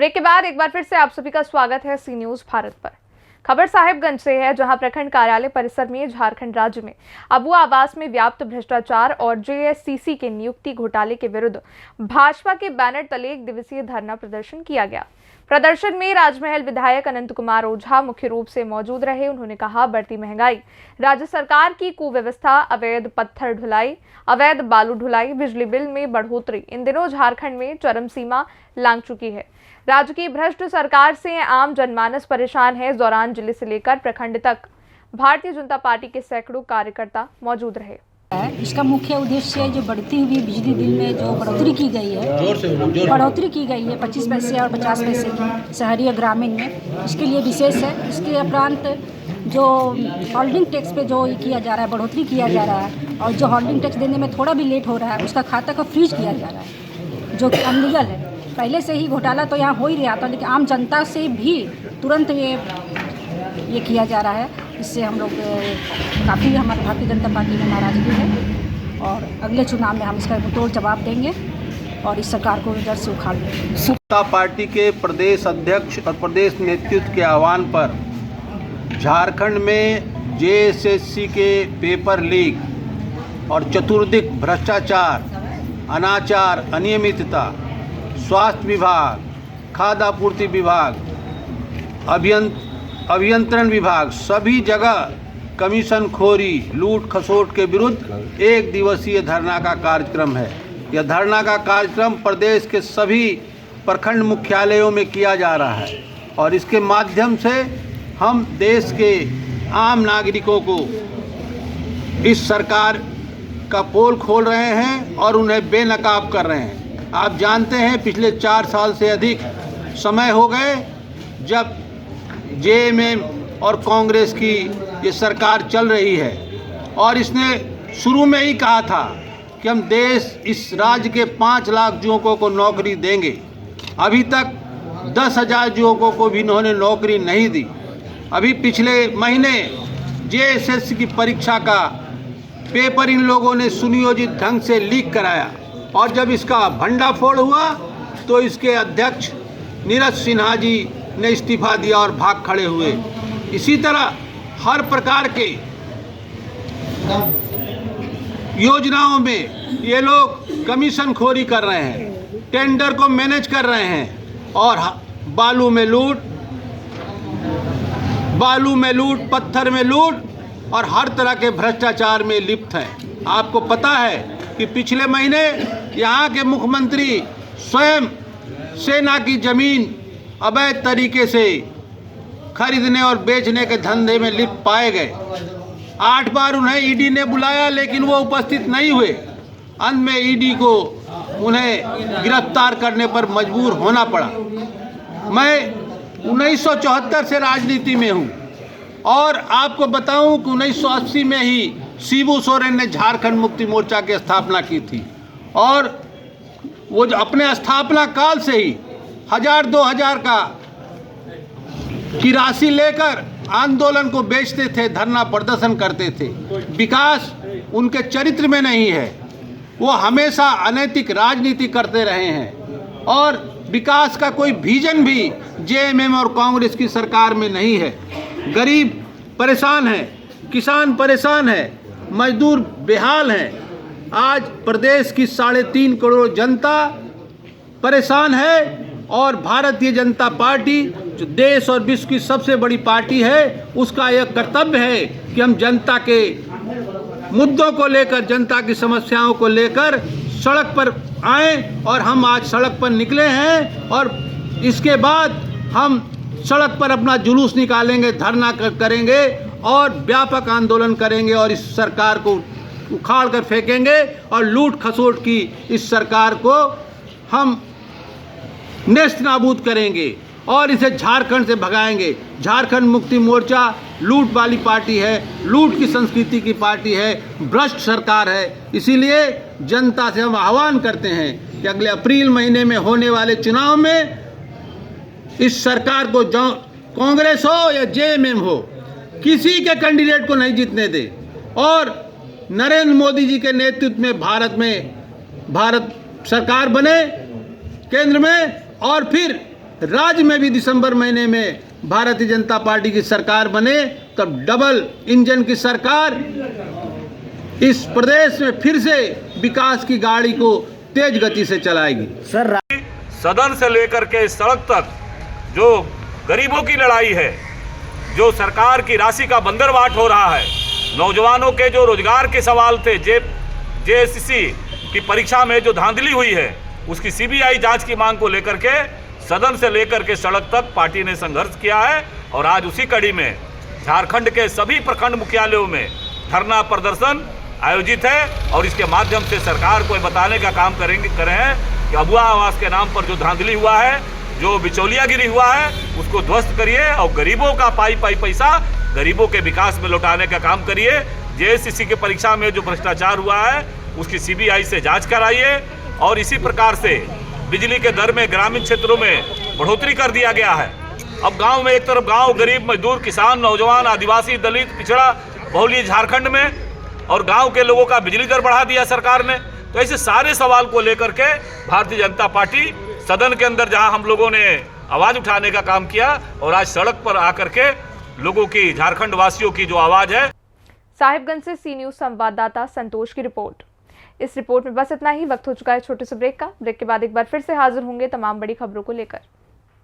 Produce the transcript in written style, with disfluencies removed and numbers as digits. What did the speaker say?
Break के बाद एक बार फिर से आप सभी का स्वागत है सी न्यूज भारत पर। खबर साहिबगंज से है, जहां प्रखंड कार्यालय परिसर में झारखंड राज्य में अबुआ आवास में व्याप्त भ्रष्टाचार और जेएससीसी के नियुक्ति घोटाले के विरुद्ध भाजपा के बैनर तले 1 दिवसीय धरना प्रदर्शन किया गया। प्रदर्शन में राजमहल विधायक अनंत कुमार ओझा मुख्य रूप से मौजूद रहे। उन्होंने कहा, बढ़ती महंगाई, राज्य सरकार की कुव्यवस्था, अवैध पत्थर ढुलाई, अवैध बालू ढुलाई, बिजली बिल में बढ़ोतरी इन दिनों झारखंड में चरम सीमा लांघ चुकी है। राज्य की भ्रष्ट सरकार से आम जनमानस परेशान है। इस दौरान जिले से लेकर प्रखंड तक भारतीय जनता पार्टी के सैकड़ों कार्यकर्ता मौजूद रहे। इसका मुख्य उद्देश्य जो बढ़ती हुई बिजली बिल में जो बढ़ोतरी की गई है, बढ़ोतरी की गई है 25 पैसे और 50 पैसे की शहरी और ग्रामीण में, इसके लिए विशेष है। इसके उपरांत जो होल्डिंग टैक्स पे जो किया जा रहा है, बढ़ोतरी किया जा रहा है, और जो होल्डिंग टैक्स देने में थोड़ा भी लेट हो रहा है उसका खाता को फ्रीज किया जा रहा है, जो कि अनलीगल है। पहले से ही घोटाला तो यहाँ हो ही रहा था, लेकिन आम जनता से भी तुरंत ये किया जा रहा है। इससे हम लोग काफ़ी, हमारे भारतीय जनता पार्टी में नाराज़गी है और अगले चुनाव में हम इसका तोड़ जवाब देंगे और इस सरकार को जड़ से उखाड़ देंगे। जनता पार्टी के प्रदेश अध्यक्ष और प्रदेश नेतृत्व के आह्वान पर झारखंड में जेएसएससी के पेपर लीक और चतुर्दिक भ्रष्टाचार, अनाचार, अनियमितता, स्वास्थ्य विभाग, खाद्य आपूर्ति विभाग, अभियंत्रण विभाग, सभी जगह कमीशनखोरी, लूट खसोट के विरुद्ध 1 दिवसीय धरना का कार्यक्रम है। यह धरना का कार्यक्रम प्रदेश के सभी प्रखंड मुख्यालयों में किया जा रहा है और इसके माध्यम से हम देश के आम नागरिकों को इस सरकार का पोल खोल रहे हैं और उन्हें बेनकाब कर रहे हैं। आप जानते हैं, पिछले 4 साल से अधिक समय हो गए जब जेएमएम और कांग्रेस की ये सरकार चल रही है और इसने शुरू में ही कहा था कि हम इस राज्य के 5 लाख युवकों को नौकरी देंगे। अभी तक 10,000 युवकों को भी इन्होंने नौकरी नहीं दी। अभी पिछले महीने जेएसएससी की परीक्षा का पेपर इन लोगों ने सुनियोजित ढंग से लीक कराया और जब इसका भंडाफोड़ हुआ तो इसके अध्यक्ष नीरज सिन्हा जी ने इस्तीफा दिया और भाग खड़े हुए। इसी तरह हर प्रकार के योजनाओं में ये लोग कमीशनखोरी कर रहे हैं, टेंडर को मैनेज कर रहे हैं और बालू में लूट, पत्थर में लूट और हर तरह के भ्रष्टाचार में लिप्त हैं। आपको पता है कि पिछले महीने यहाँ के मुख्यमंत्री स्वयं सेना की जमीन अवैध तरीके से खरीदने और बेचने के धंधे में लिप्त पाए गए। 8 बार उन्हें ईडी ने बुलाया लेकिन वो उपस्थित नहीं हुए। अंत में ईडी को उन्हें गिरफ्तार करने पर मजबूर होना पड़ा। मैं 1974 से राजनीति में हूँ और आपको बताऊं कि 1980 में ही शिबू सोरेन ने झारखंड मुक्ति मोर्चा की स्थापना की थी और वो जो अपने स्थापना काल से ही 1000-2000 की राशि लेकर आंदोलन को बेचते थे, धरना प्रदर्शन करते थे। विकास उनके चरित्र में नहीं है। वो हमेशा अनैतिक राजनीति करते रहे हैं और विकास का कोई विजन भी जेएमएम और कांग्रेस की सरकार में नहीं है। गरीब परेशान है, किसान परेशान है, मजदूर बेहाल हैं। आज प्रदेश की 3.5 करोड़ जनता परेशान है और भारतीय जनता पार्टी जो देश और विश्व की सबसे बड़ी पार्टी है, उसका यह कर्तव्य है कि हम जनता के मुद्दों को लेकर, जनता की समस्याओं को लेकर सड़क पर आएं और हम आज सड़क पर निकले हैं और इसके बाद हम सड़क पर अपना जुलूस निकालेंगे, धरना करेंगे और व्यापक आंदोलन करेंगे और इस सरकार को उखाड़ कर फेंकेंगे और लूट खसोट की इस सरकार को हम नेस्त नाबूद करेंगे और इसे झारखंड से भगाएंगे। झारखंड मुक्ति मोर्चा लूट वाली पार्टी है, लूट की संस्कृति की पार्टी है, भ्रष्ट सरकार है। इसीलिए जनता से हम आह्वान करते हैं कि अगले अप्रैल महीने में होने वाले चुनाव में इस सरकार को, कांग्रेस हो या जेएमएम हो, किसी के कैंडिडेट को नहीं जीतने दे और नरेंद्र मोदी जी के नेतृत्व में भारत सरकार बने केंद्र में और फिर राज्य में भी दिसंबर महीने में भारतीय जनता पार्टी की सरकार बने, तब डबल इंजन की सरकार इस प्रदेश में फिर से विकास की गाड़ी को तेज गति से चलाएगी। सदन से लेकर के सड़क तक जो गरीबों की लड़ाई है, जो सरकार की राशि का बंदरबाट हो रहा है, नौजवानों के जो रोजगार के सवाल थे, जेएससीसी की परीक्षा में जो धांधली हुई है, उसकी सीबीआई जांच की मांग को लेकर के सदन से लेकर के सड़क तक पार्टी ने संघर्ष किया है। और आज उसी कड़ी में झारखंड के सभी प्रखंड मुख्यालयों में धरना प्रदर्शन आयोजित है और इसके माध्यम से सरकार को बताने का काम करे हैं कि अबुआ आवास के नाम पर जो धांधली हुआ है, जो बिचौलियागिरी हुआ है, उसको ध्वस्त करिए और गरीबों का पाई पैसा गरीबों के विकास में लौटाने का काम करिए। जेएससीसी की परीक्षा में जो भ्रष्टाचार हुआ है उसकी सीबीआई से जांच कराइए। और इसी प्रकार से बिजली के दर में ग्रामीण क्षेत्रों में बढ़ोतरी कर दिया गया है। अब गांव में एक तरफ गांव गरीब, मजदूर, किसान, नौजवान, आदिवासी, दलित, पिछड़ा बहुल्य झारखंड में, और गांव के लोगों का बिजली दर बढ़ा दिया सरकार ने। तो ऐसे सारे सवाल को लेकर के भारतीय जनता पार्टी सदन के अंदर जहां हम लोगों ने आवाज उठाने का काम किया और आज सड़क पर आकर के लोगों की, झारखंड वासियों की जो आवाज है। साहिबगंज से सी न्यूज संवाददाता संतोष की रिपोर्ट। इस रिपोर्ट में बस इतना ही। वक्त हो चुका है छोटे से ब्रेक का। ब्रेक के बाद एक बार फिर से हाजिर होंगे तमाम बड़ी खबरों को लेकर।